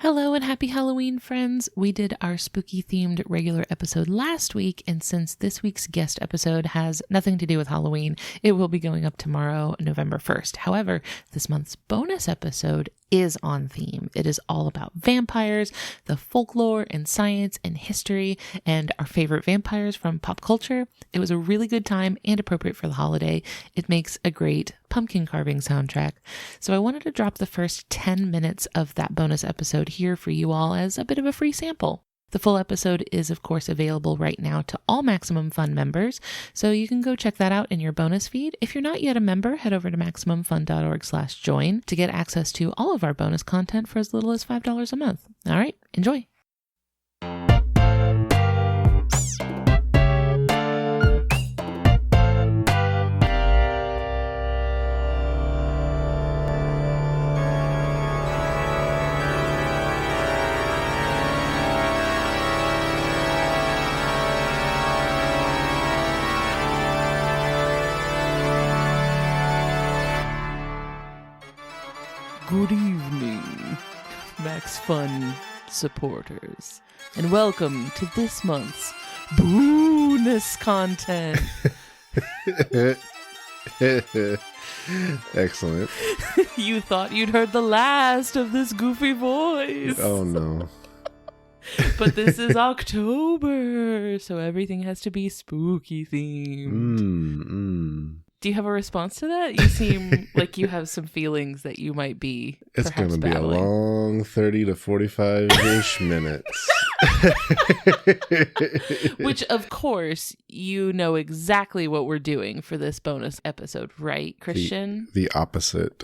Hello and happy Halloween, friends. We did our spooky themed regular episode last week, and since this week's guest episode has nothing to do with Halloween, it will be going up tomorrow, November 1st. However, this month's bonus episode is on theme. It is all about vampires, the folklore and science and history, and our favorite vampires from pop culture. It was a really good time and appropriate for the holiday. It makes a great pumpkin carving soundtrack. So I wanted to drop the first 10 minutes of that bonus episode here for you all as a bit of a free sample. The full episode is, of course, available right now to all Maximum Fun members, so you can go check that out in your bonus feed. If you're not yet a member, head over to MaximumFun.org/join to get access to all of our bonus content for as little as $5 a month. All right, enjoy. Good evening, Max Fun supporters, and welcome to this month's bonus content. Excellent. You thought you'd heard the last of this goofy voice. Oh no. But this is October, so everything has to be spooky themed. Do you have a response to that? You seem like you have some feelings that you might be. It's going to be battling. a long 30 to 45-ish minutes. Which, of course, you know exactly what we're doing for this bonus episode, right, Christian? The opposite.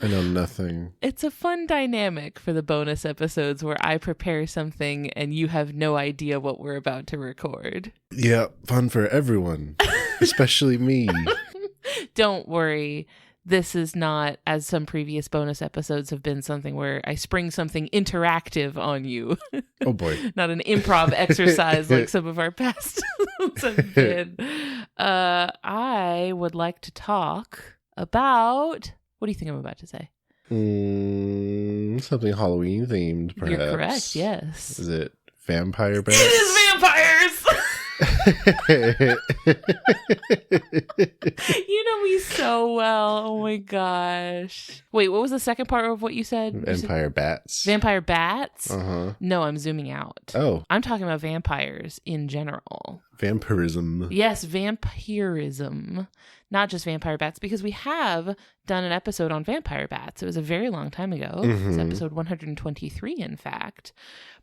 I know nothing. It's a fun dynamic for the bonus episodes where I prepare something and you have no idea what we're about to record. Yeah, fun for everyone, especially me. Don't worry. This is not, as some previous bonus episodes have been, something where I spring something interactive on you. Oh boy. Not an improv exercise like some of our past ones have been. I would like to talk about... What do you think I'm about to say? Something Halloween themed, perhaps. You're correct, yes. Is it vampire bats? It is vampires! You know me so well. Oh my gosh. Wait, what was the second part of what you said? Vampire bats. Vampire bats? Uh-huh. No, I'm zooming out. Oh. I'm talking about vampires in general. Vampirism. Yes, vampirism. Not just vampire bats, because we have done an episode on vampire bats. It was a very long time ago. It was episode 123, in fact.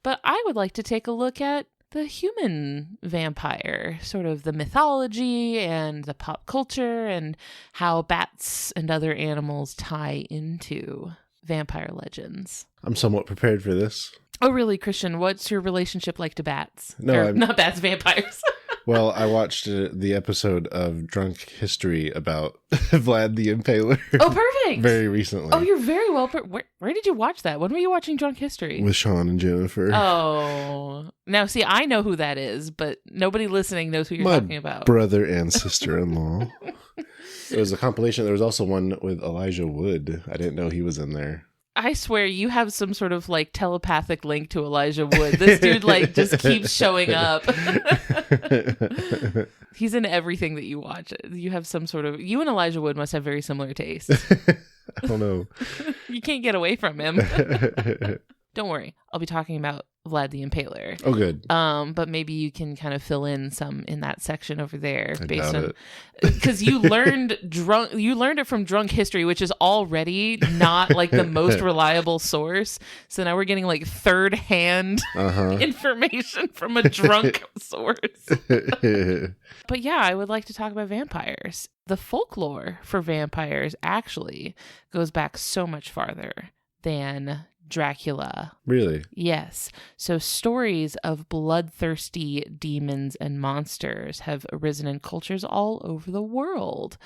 But I would like to take a look at the human vampire, sort of the mythology and the pop culture and how bats and other animals tie into vampire legends. I'm somewhat prepared for this. Oh, really, Christian? What's your relationship like to bats? No, not bats, vampires. Well, I watched the episode of Drunk History about Vlad the Impaler. Oh, perfect. Very recently. Oh, you're very well. Where did you watch that? When were you watching Drunk History? With Sean and Jennifer. Oh. Now, see, I know who that is, but nobody listening knows who you're talking about. Brother and sister-in-law. It was a compilation. There was also one with Elijah Wood. I didn't know he was in there. I swear you have some sort of like telepathic link to Elijah Wood. This dude like just keeps showing up. He's in everything that you watch. You have some sort of... You and Elijah Wood must have very similar tastes. I don't know. You can't get away from him. Don't worry. I'll be talking about Vlad the Impaler. Oh, good. But maybe you can kind of fill in some in that section over there, based on because you learned it from Drunk History, which is already not like the most reliable source. So now we're getting like third-hand information from a drunk source. But yeah, I would like to talk about vampires. The folklore for vampires actually goes back so much farther than Dracula. Really? Yes. So stories of bloodthirsty demons and monsters have arisen in cultures all over the world.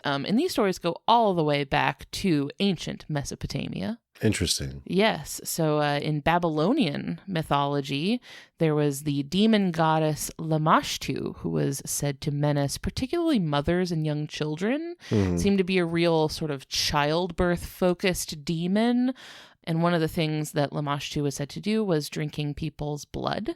And these stories go all the way back to ancient Mesopotamia. Interesting. Yes. So in Babylonian mythology, there was the demon goddess Lamashtu, who was said to menace particularly mothers and young children. Seemed to be a real sort of childbirth-focused demon. And one of the things that Lamashtu was said to do was drinking people's blood.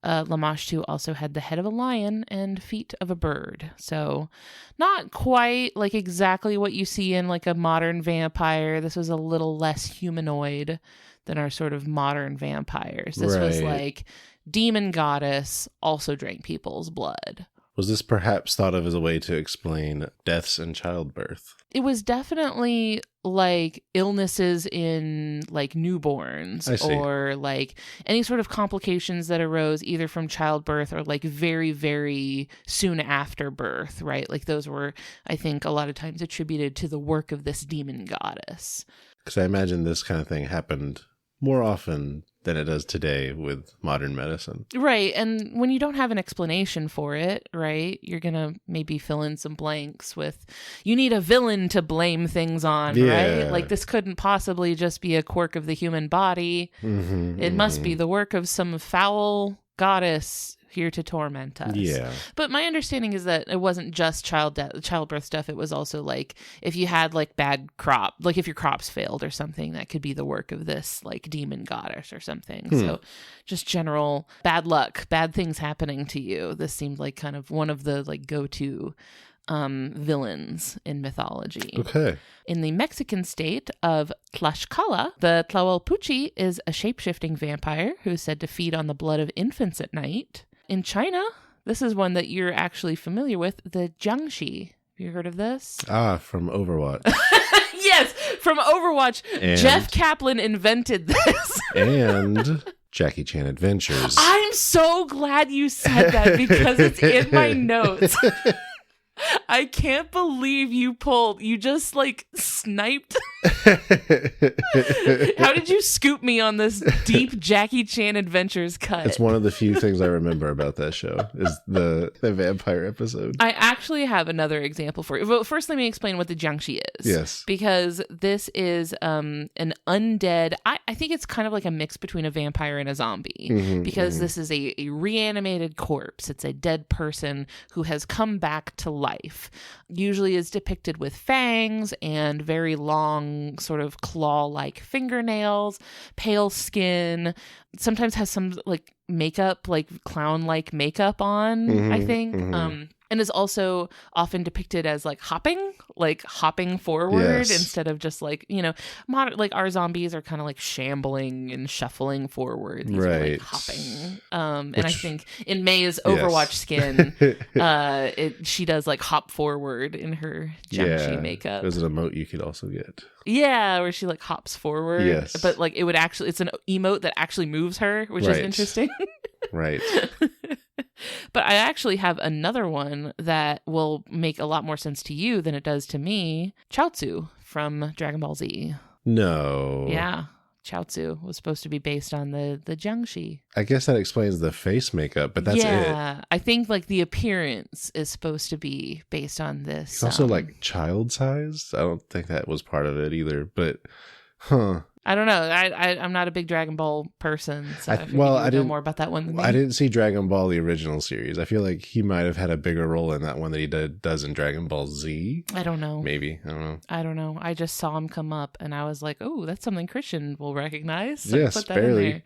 Lamashtu also had the head of a lion and feet of a bird. So not quite like exactly what you see in like a modern vampire. This was a little less humanoid than our sort of modern vampires. This was like demon goddess, also drank people's blood. Was this perhaps thought of as a way to explain deaths in childbirth? It was definitely like illnesses in like newborns or like any sort of complications that arose either from childbirth or like very, very soon after birth, right? Like those were, I think, a lot of times attributed to the work of this demon goddess. Because I imagine this kind of thing happened more often than it does today with modern medicine. Right. And when you don't have an explanation for it, right, you're going to maybe fill in some blanks with, you need a villain to blame things on, right? Like this couldn't possibly just be a quirk of the human body. It must be the work of some foul goddess here to torment us. Yeah. But my understanding is that it wasn't just childbirth stuff. It was also like if you had like bad crop, like if your crops failed or something, that could be the work of this like demon goddess or something. So just general bad luck, bad things happening to you. This seemed like kind of one of the like go-to villains in mythology. Okay. In the Mexican state of Tlaxcala, the Tlahuelpuchi is a shape-shifting vampire who is said to feed on the blood of infants at night. In China, this is one that you're actually familiar with, the Jiangshi. Have you heard of this? From Overwatch. Yes, from Overwatch. And Jeff Kaplan invented this. And Jackie Chan Adventures. I'm so glad you said that because it's in my notes. I can't believe you just like sniped. How did you scoop me on this deep Jackie Chan Adventures cut? It's one of the few things I remember about that show is the vampire episode. I actually have another example for you. Well, first let me explain what the Jiangshi is. Yes. Because this is an undead, I think it's kind of like a mix between a vampire and a zombie. Because this is a reanimated corpse. It's a dead person who has come back to life. Usually is depicted with fangs and very long sort of claw-like fingernails, pale skin, sometimes has some like makeup, like clown-like makeup on, I think. And is also often depicted as like hopping forward instead of just like, modern, like our zombies are kind of like shambling and shuffling forward. These are like hopping. And I think in May's Overwatch skin, she does like hop forward in her Jiangshi makeup. There's an emote you could also get. Yeah, where she like hops forward. Yes. But like it's an emote that actually moves her, which is interesting. Right. But I actually have another one that will make a lot more sense to you than it does to me. Chaozu from Dragon Ball Z. No. Yeah. Chaozu was supposed to be based on the Jiangshi. I guess that explains the face makeup, but that's it. Yeah. I think like the appearance is supposed to be based on this. It's also like child sized. I don't think that was part of it either, but I don't know. I'm not a big Dragon Ball person, so I didn't know more about that one than me. I didn't see Dragon Ball, the original series. I feel like he might have had a bigger role in that one than he does in Dragon Ball Z. I don't know. Maybe. I don't know. I don't know. I just saw him come up, and I was like, oh, that's something Christian will recognize. So yes, put that barely. in there.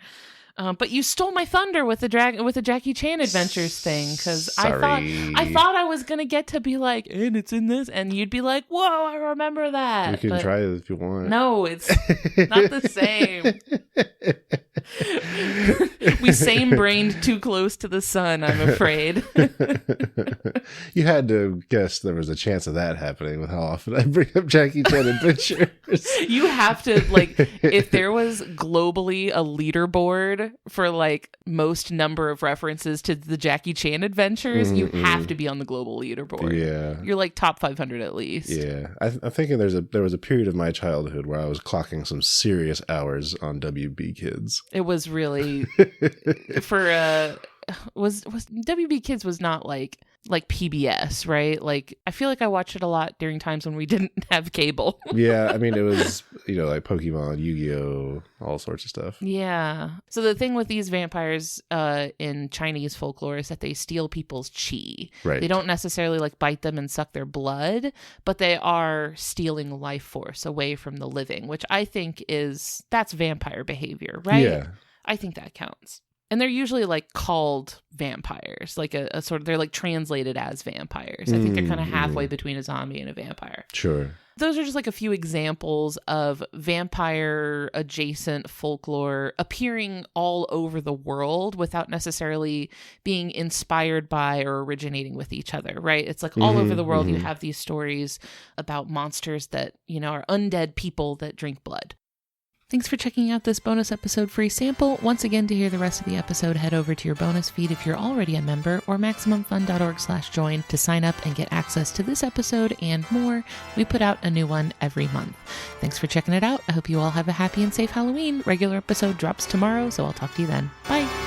But you stole my thunder with the Jackie Chan Adventures thing, because I thought I was gonna get to be like, and it's in this, and you'd be like, whoa, I remember that. You can try it if you want. No, it's not the same. We same-brained too close to the sun, I'm afraid. You had to guess there was a chance of that happening with how often I bring up Jackie Chan Adventures. You have to, like, if there was globally a leaderboard for like most number of references to the Jackie Chan Adventures, you have to be on the global leaderboard. Yeah, you're like top 500 at least. Yeah, I'm thinking there was a period of my childhood where I was clocking some serious hours on WB Kids. It was really for was WB Kids was not like PBS, right? Like, I feel like I watched it a lot during times when we didn't have cable. Yeah, I mean, it was, like Pokemon, Yu-Gi-Oh, all sorts of stuff. Yeah. So the thing with these vampires in Chinese folklore is that they steal people's chi. Right. They don't necessarily like bite them and suck their blood, but they are stealing life force away from the living, which I think that's vampire behavior, right? Yeah. I think that counts. And they're usually like called vampires, like a sort of, they're like translated as vampires. I think they're kind of halfway between a zombie and a vampire. Sure. Those are just like a few examples of vampire adjacent folklore appearing all over the world without necessarily being inspired by or originating with each other, right? It's like all over the world you have these stories about monsters that, are undead people that drink blood. Thanks for checking out this bonus episode free sample. Once again, to hear the rest of the episode, head over to your bonus feed if you're already a member, or MaximumFun.org/join to sign up and get access to this episode and more. We put out a new one every month. Thanks for checking it out. I hope you all have a happy and safe Halloween. Regular episode drops tomorrow, so I'll talk to you then. Bye.